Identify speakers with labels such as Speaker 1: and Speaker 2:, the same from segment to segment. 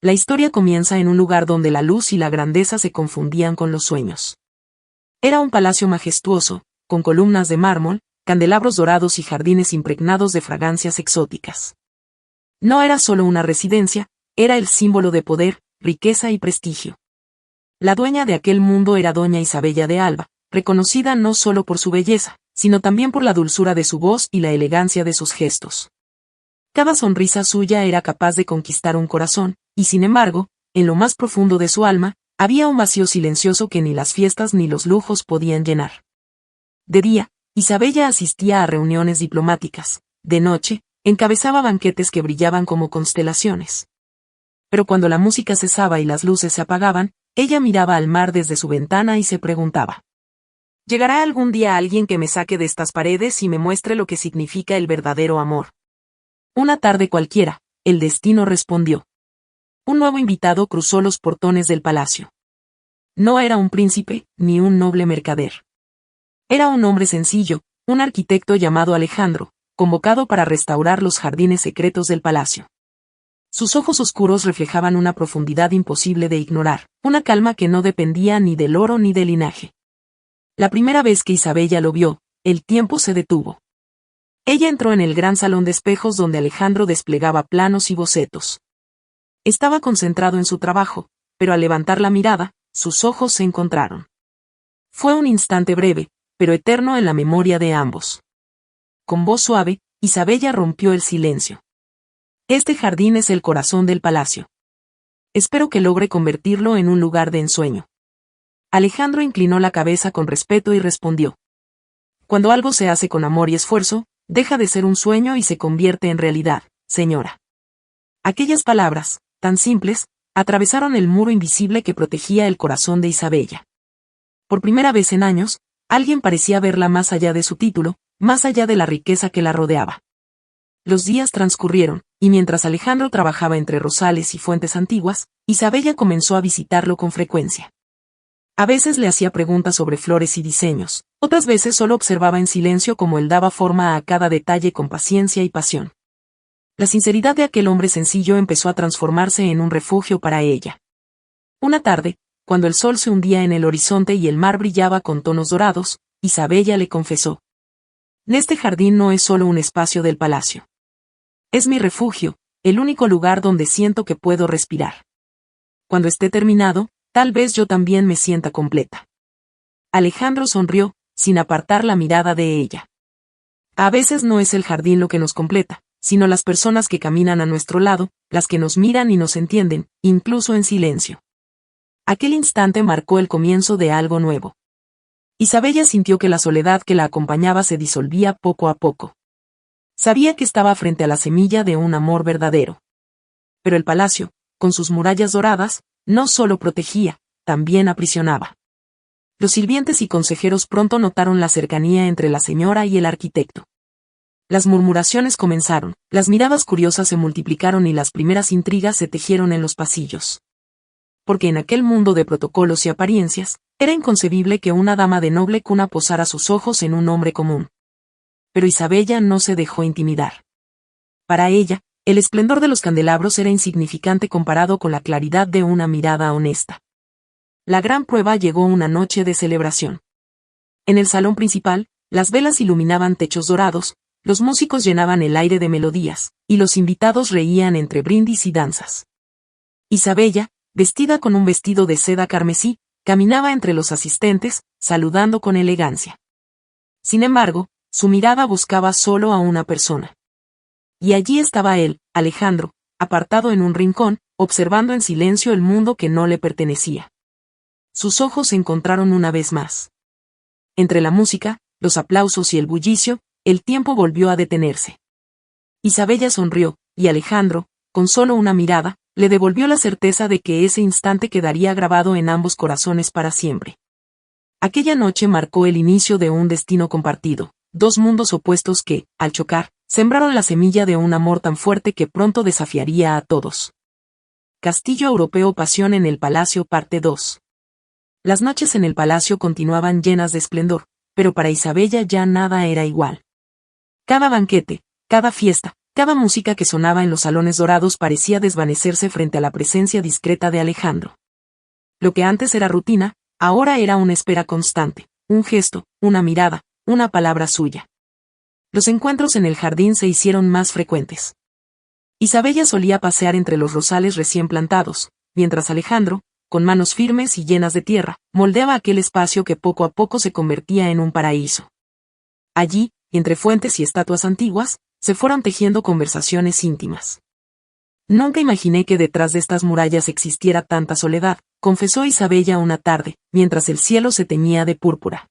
Speaker 1: La historia comienza en un lugar donde la luz y la grandeza se confundían con los sueños. Era un palacio majestuoso, con columnas de mármol, candelabros dorados y jardines impregnados de fragancias exóticas. No era solo una residencia, era el símbolo de poder, riqueza y prestigio. La dueña de aquel mundo era doña Isabella de Alba, reconocida no solo por su belleza, sino también por la dulzura de su voz y la elegancia de sus gestos. Cada sonrisa suya era capaz de conquistar un corazón, y sin embargo, en lo más profundo de su alma, había un vacío silencioso que ni las fiestas ni los lujos podían llenar. De día, Isabella asistía a reuniones diplomáticas, de noche, encabezaba banquetes que brillaban como constelaciones. Pero cuando la música cesaba y las luces se apagaban, ella miraba al mar desde su ventana y se preguntaba: ¿llegará algún día alguien que me saque de estas paredes y me muestre lo que significa el verdadero amor? Una tarde cualquiera, el destino respondió. Un nuevo invitado cruzó los portones del palacio. No era un príncipe, ni un noble mercader. Era un hombre sencillo, un arquitecto llamado Alejandro, convocado para restaurar los jardines secretos del palacio. Sus ojos oscuros reflejaban una profundidad imposible de ignorar, una calma que no dependía ni del oro ni del linaje. La primera vez que Isabella lo vio, el tiempo se detuvo. Ella entró en el gran salón de espejos donde Alejandro desplegaba planos y bocetos. Estaba concentrado en su trabajo, pero al levantar la mirada, sus ojos se encontraron. Fue un instante breve, pero eterno en la memoria de ambos. Con voz suave, Isabella rompió el silencio. Este jardín es el corazón del palacio. Espero que logre convertirlo en un lugar de ensueño. Alejandro inclinó la cabeza con respeto y respondió: cuando algo se hace con amor y esfuerzo, deja de ser un sueño y se convierte en realidad, señora. Aquellas palabras, tan simples, atravesaron el muro invisible que protegía el corazón de Isabella. Por primera vez en años, alguien parecía verla más allá de su título, más allá de la riqueza que la rodeaba. Los días transcurrieron, y mientras Alejandro trabajaba entre rosales y fuentes antiguas, Isabella comenzó a visitarlo con frecuencia. A veces le hacía preguntas sobre flores y diseños, otras veces solo observaba en silencio cómo él daba forma a cada detalle con paciencia y pasión. La sinceridad de aquel hombre sencillo empezó a transformarse en un refugio para ella. Una tarde, cuando el sol se hundía en el horizonte y el mar brillaba con tonos dorados, Isabella le confesó: este jardín no es solo un espacio del palacio. Es mi refugio, el único lugar donde siento que puedo respirar. Cuando esté terminado, tal vez yo también me sienta completa. Alejandro sonrió, sin apartar la mirada de ella. A veces no es el jardín lo que nos completa, sino las personas que caminan a nuestro lado, las que nos miran y nos entienden, incluso en silencio. Aquel instante marcó el comienzo de algo nuevo. Isabella sintió que la soledad que la acompañaba se disolvía poco a poco. Sabía que estaba frente a la semilla de un amor verdadero. Pero el palacio, con sus murallas doradas, no solo protegía, también aprisionaba. Los sirvientes y consejeros pronto notaron la cercanía entre la señora y el arquitecto. Las murmuraciones comenzaron, las miradas curiosas se multiplicaron y las primeras intrigas se tejieron en los pasillos. Porque en aquel mundo de protocolos y apariencias, era inconcebible que una dama de noble cuna posara sus ojos en un hombre común. Pero Isabella no se dejó intimidar. Para ella, el esplendor de los candelabros era insignificante comparado con la claridad de una mirada honesta. La gran prueba llegó una noche de celebración. En el salón principal, las velas iluminaban techos dorados, los músicos llenaban el aire de melodías, y los invitados reían entre brindis y danzas. Isabella, vestida con un vestido de seda carmesí, caminaba entre los asistentes, saludando con elegancia. Sin embargo, su mirada buscaba solo a una persona. Y allí estaba él, Alejandro, apartado en un rincón, observando en silencio el mundo que no le pertenecía. Sus ojos se encontraron una vez más. Entre la música, los aplausos y el bullicio, el tiempo volvió a detenerse. Isabella sonrió, y Alejandro, con solo una mirada, le devolvió la certeza de que ese instante quedaría grabado en ambos corazones para siempre. Aquella noche marcó el inicio de un destino compartido, dos mundos opuestos que, al chocar, sembraron la semilla de un amor tan fuerte que pronto desafiaría a todos. Castillo Europeo, Pasión en el Palacio, parte 2. Las noches en el palacio continuaban llenas de esplendor, pero para Isabella ya nada era igual. Cada banquete, cada fiesta, Cada música que sonaba en los salones dorados parecía desvanecerse frente a la presencia discreta de Alejandro. Lo que antes era rutina, ahora era una espera constante, un gesto, una mirada, una palabra suya. Los encuentros en el jardín se hicieron más frecuentes. Isabella solía pasear entre los rosales recién plantados, mientras Alejandro, con manos firmes y llenas de tierra, moldeaba aquel espacio que poco a poco se convertía en un paraíso. Allí, entre fuentes y estatuas antiguas, se fueron tejiendo conversaciones íntimas. Nunca imaginé que detrás de estas murallas existiera tanta soledad, confesó Isabella una tarde, mientras el cielo se teñía de púrpura.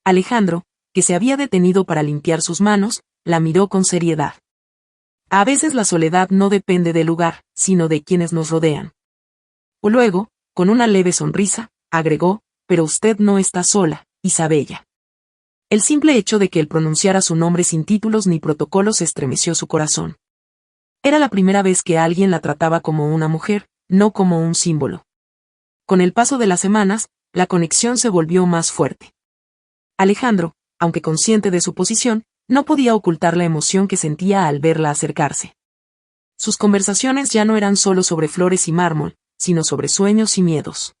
Speaker 1: Alejandro, que se había detenido para limpiar sus manos, la miró con seriedad. A veces la soledad no depende del lugar, sino de quienes nos rodean. O luego, con una leve sonrisa, agregó, pero usted no está sola, Isabella. El simple hecho de que él pronunciara su nombre sin títulos ni protocolos estremeció su corazón. Era la primera vez que alguien la trataba como una mujer, no como un símbolo. Con el paso de las semanas, la conexión se volvió más fuerte. Alejandro, aunque consciente de su posición, no podía ocultar la emoción que sentía al verla acercarse. Sus conversaciones ya no eran solo sobre flores y mármol, sino sobre sueños y miedos.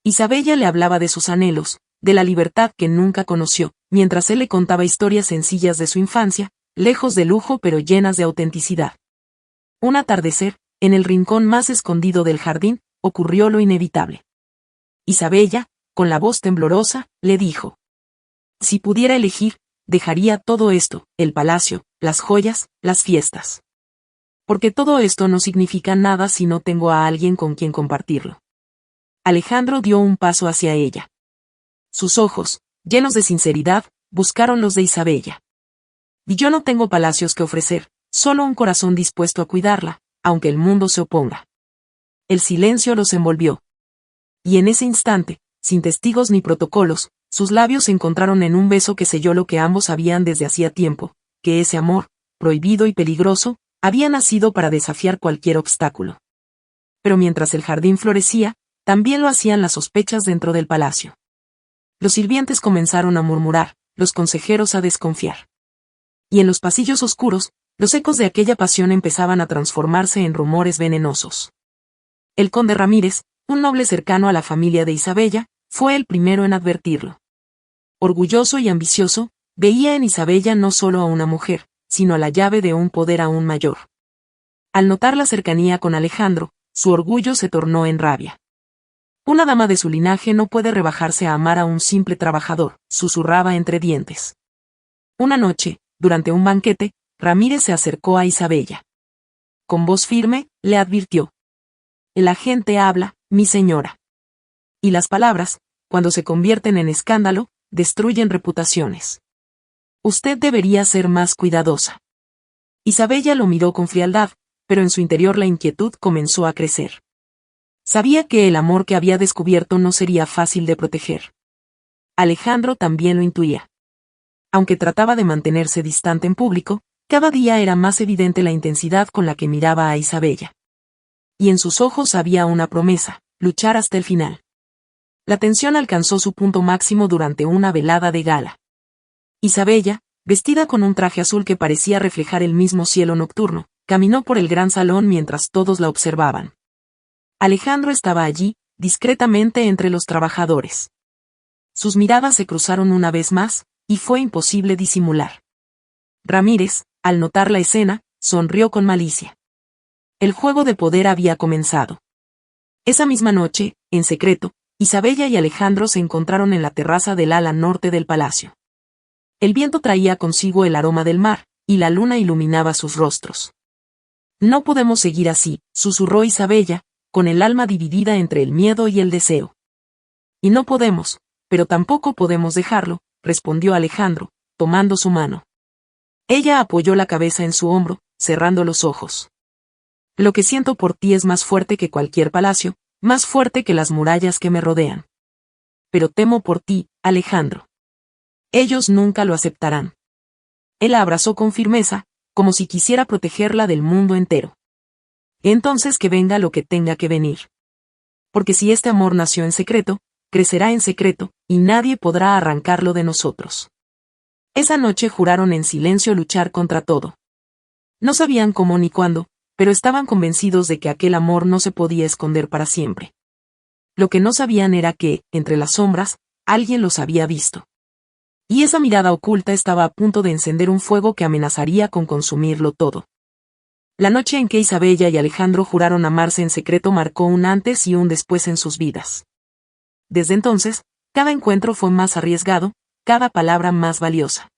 Speaker 1: Isabella le hablaba de sus anhelos, de la libertad que nunca conoció, mientras él le contaba historias sencillas de su infancia, lejos de lujo pero llenas de autenticidad. Un atardecer, en el rincón más escondido del jardín, ocurrió lo inevitable. Isabella, con la voz temblorosa, le dijo: si pudiera elegir, dejaría todo esto, el palacio, las joyas, las fiestas. Porque todo esto no significa nada si no tengo a alguien con quien compartirlo. Alejandro dio un paso hacia ella. Sus ojos, llenos de sinceridad, buscaron los de Isabella. Y yo no tengo palacios que ofrecer, solo un corazón dispuesto a cuidarla, aunque el mundo se oponga. El silencio los envolvió. Y en ese instante, sin testigos ni protocolos, sus labios se encontraron en un beso que selló lo que ambos sabían desde hacía tiempo, que ese amor, prohibido y peligroso, había nacido para desafiar cualquier obstáculo. Pero mientras el jardín florecía, también lo hacían las sospechas dentro del palacio. Los sirvientes comenzaron a murmurar, los consejeros a desconfiar. Y en los pasillos oscuros, los ecos de aquella pasión empezaban a transformarse en rumores venenosos. El conde Ramírez, un noble cercano a la familia de Isabella, fue el primero en advertirlo. Orgulloso y ambicioso, veía en Isabella no solo a una mujer, sino a la llave de un poder aún mayor. Al notar la cercanía con Alejandro, su orgullo se tornó en rabia. Una dama de su linaje no puede rebajarse a amar a un simple trabajador, susurraba entre dientes. Una noche, durante un banquete, Ramírez se acercó a Isabella. Con voz firme, le advirtió: la gente habla, mi señora. Y las palabras, cuando se convierten en escándalo, destruyen reputaciones. Usted debería ser más cuidadosa. Isabella lo miró con frialdad, pero en su interior la inquietud comenzó a crecer. Sabía que el amor que había descubierto no sería fácil de proteger. Alejandro también lo intuía. Aunque trataba de mantenerse distante en público, cada día era más evidente la intensidad con la que miraba a Isabella. Y en sus ojos había una promesa: luchar hasta el final. La tensión alcanzó su punto máximo durante una velada de gala. Isabella, vestida con un traje azul que parecía reflejar el mismo cielo nocturno, caminó por el gran salón mientras todos la observaban. Alejandro estaba allí, discretamente entre los trabajadores. Sus miradas se cruzaron una vez más, y fue imposible disimular. Ramírez, al notar la escena, sonrió con malicia. El juego de poder había comenzado. Esa misma noche, en secreto, Isabella y Alejandro se encontraron en la terraza del ala norte del palacio. El viento traía consigo el aroma del mar, y la luna iluminaba sus rostros. No podemos seguir así, susurró Isabella, con el alma dividida entre el miedo y el deseo. Y no podemos, pero tampoco podemos dejarlo, respondió Alejandro, tomando su mano. Ella apoyó la cabeza en su hombro, cerrando los ojos. Lo que siento por ti es más fuerte que cualquier palacio, más fuerte que las murallas que me rodean. Pero temo por ti, Alejandro. Ellos nunca lo aceptarán. Él la abrazó con firmeza, como si quisiera protegerla del mundo entero. Entonces que venga lo que tenga que venir. Porque si este amor nació en secreto, crecerá en secreto, y nadie podrá arrancarlo de nosotros. Esa noche juraron en silencio luchar contra todo. No sabían cómo ni cuándo, pero estaban convencidos de que aquel amor no se podía esconder para siempre. Lo que no sabían era que, entre las sombras, alguien los había visto. Y esa mirada oculta estaba a punto de encender un fuego que amenazaría con consumirlo todo. La noche en que Isabella y Alejandro juraron amarse en secreto marcó un antes y un después en sus vidas. Desde entonces, cada encuentro fue más arriesgado, cada palabra más valiosa.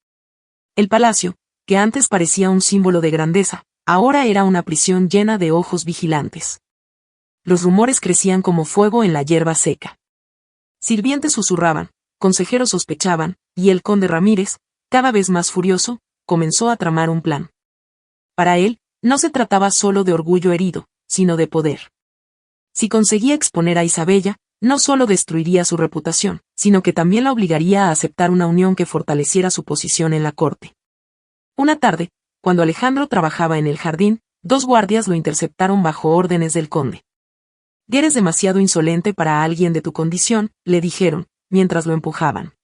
Speaker 1: El palacio, que antes parecía un símbolo de grandeza, ahora era una prisión llena de ojos vigilantes. Los rumores crecían como fuego en la hierba seca. Sirvientes susurraban, consejeros sospechaban, y el conde Ramírez, cada vez más furioso, comenzó a tramar un plan. Para él, no se trataba solo de orgullo herido, sino de poder. Si conseguía exponer a Isabella, no solo destruiría su reputación, sino que también la obligaría a aceptar una unión que fortaleciera su posición en la corte. Una tarde, cuando Alejandro trabajaba en el jardín, 2 guardias lo interceptaron bajo órdenes del conde. «Eres demasiado insolente para alguien de tu condición», le dijeron, mientras lo empujaban.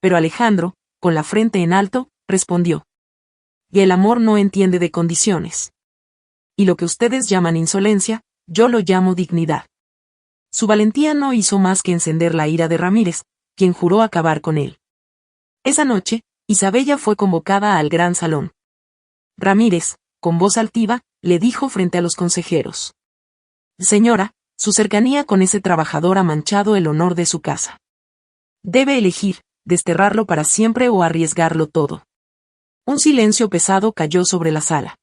Speaker 1: Pero Alejandro, con la frente en alto, respondió: «Y el amor no entiende de condiciones. Y lo que ustedes llaman insolencia, yo lo llamo dignidad». Su valentía no hizo más que encender la ira de Ramírez, quien juró acabar con él. Esa noche, Isabella fue convocada al gran salón. Ramírez, con voz altiva, le dijo frente a los consejeros: «Señora, su cercanía con ese trabajador ha manchado el honor de su casa. Debe elegir, desterrarlo para siempre o arriesgarlo todo». Un silencio pesado cayó sobre la sala.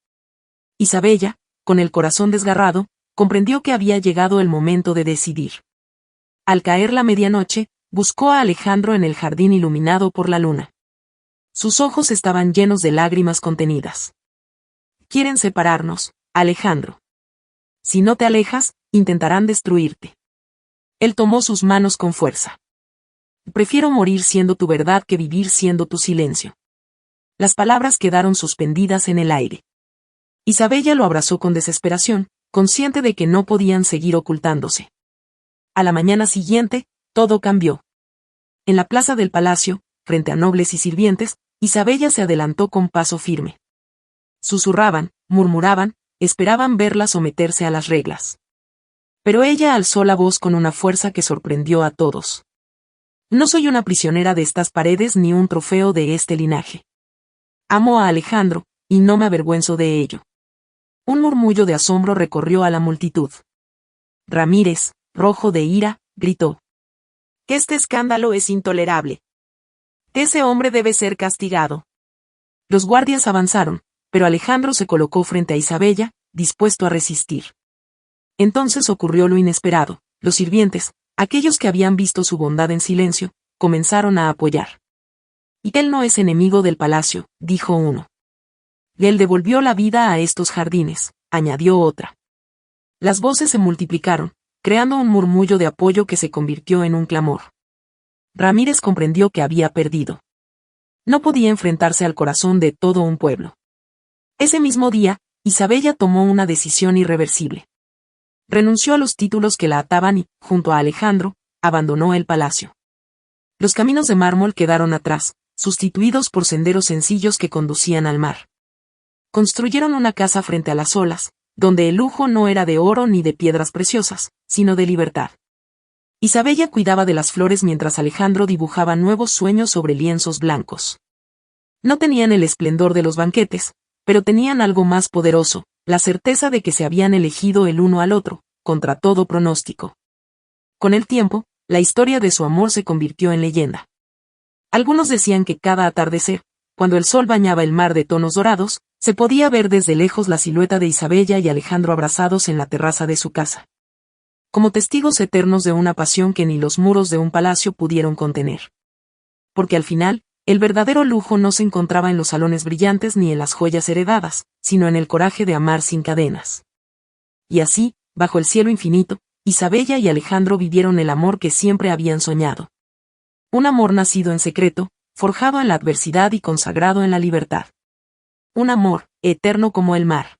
Speaker 1: Isabella, con el corazón desgarrado, comprendió que había llegado el momento de decidir. Al caer la medianoche, buscó a Alejandro en el jardín iluminado por la luna. Sus ojos estaban llenos de lágrimas contenidas. «Quieren separarnos, Alejandro. Si no te alejas, intentarán destruirte». Él tomó sus manos con fuerza. «Prefiero morir siendo tu verdad que vivir siendo tu silencio». Las palabras quedaron suspendidas en el aire. Isabella lo abrazó con desesperación, consciente de que no podían seguir ocultándose. A la mañana siguiente, todo cambió. En la plaza del palacio, frente a nobles y sirvientes, Isabella se adelantó con paso firme. Susurraban, murmuraban, esperaban verla someterse a las reglas. Pero ella alzó la voz con una fuerza que sorprendió a todos. «No soy una prisionera de estas paredes ni un trofeo de este linaje. Amo a Alejandro, y no me avergüenzo de ello». Un murmullo de asombro recorrió a la multitud. Ramírez, rojo de ira, gritó: «Que este escándalo es intolerable. Ese hombre debe ser castigado». Los guardias avanzaron, pero Alejandro se colocó frente a Isabella, dispuesto a resistir. Entonces ocurrió lo inesperado. Los sirvientes, aquellos que habían visto su bondad en silencio, comenzaron a apoyar. «Y él no es enemigo del palacio», dijo uno. «Y él devolvió la vida a estos jardines», añadió otra. Las voces se multiplicaron, creando un murmullo de apoyo que se convirtió en un clamor. Ramírez comprendió que había perdido. No podía enfrentarse al corazón de todo un pueblo. Ese mismo día, Isabella tomó una decisión irreversible. Renunció a los títulos que la ataban y, junto a Alejandro, abandonó el palacio. Los caminos de mármol quedaron atrás, sustituidos por senderos sencillos que conducían al mar. Construyeron una casa frente a las olas, donde el lujo no era de oro ni de piedras preciosas, sino de libertad. Isabella cuidaba de las flores mientras Alejandro dibujaba nuevos sueños sobre lienzos blancos. No tenían el esplendor de los banquetes, pero tenían algo más poderoso, la certeza de que se habían elegido el uno al otro, contra todo pronóstico. Con el tiempo, la historia de su amor se convirtió en leyenda. Algunos decían que cada atardecer, cuando el sol bañaba el mar de tonos dorados, se podía ver desde lejos la silueta de Isabella y Alejandro abrazados en la terraza de su casa. Como testigos eternos de una pasión que ni los muros de un palacio pudieron contener. Porque al final, el verdadero lujo no se encontraba en los salones brillantes ni en las joyas heredadas, sino en el coraje de amar sin cadenas. Y así, bajo el cielo infinito, Isabella y Alejandro vivieron el amor que siempre habían soñado. Un amor nacido en secreto, forjado en la adversidad y consagrado en la libertad. Un amor, eterno como el mar.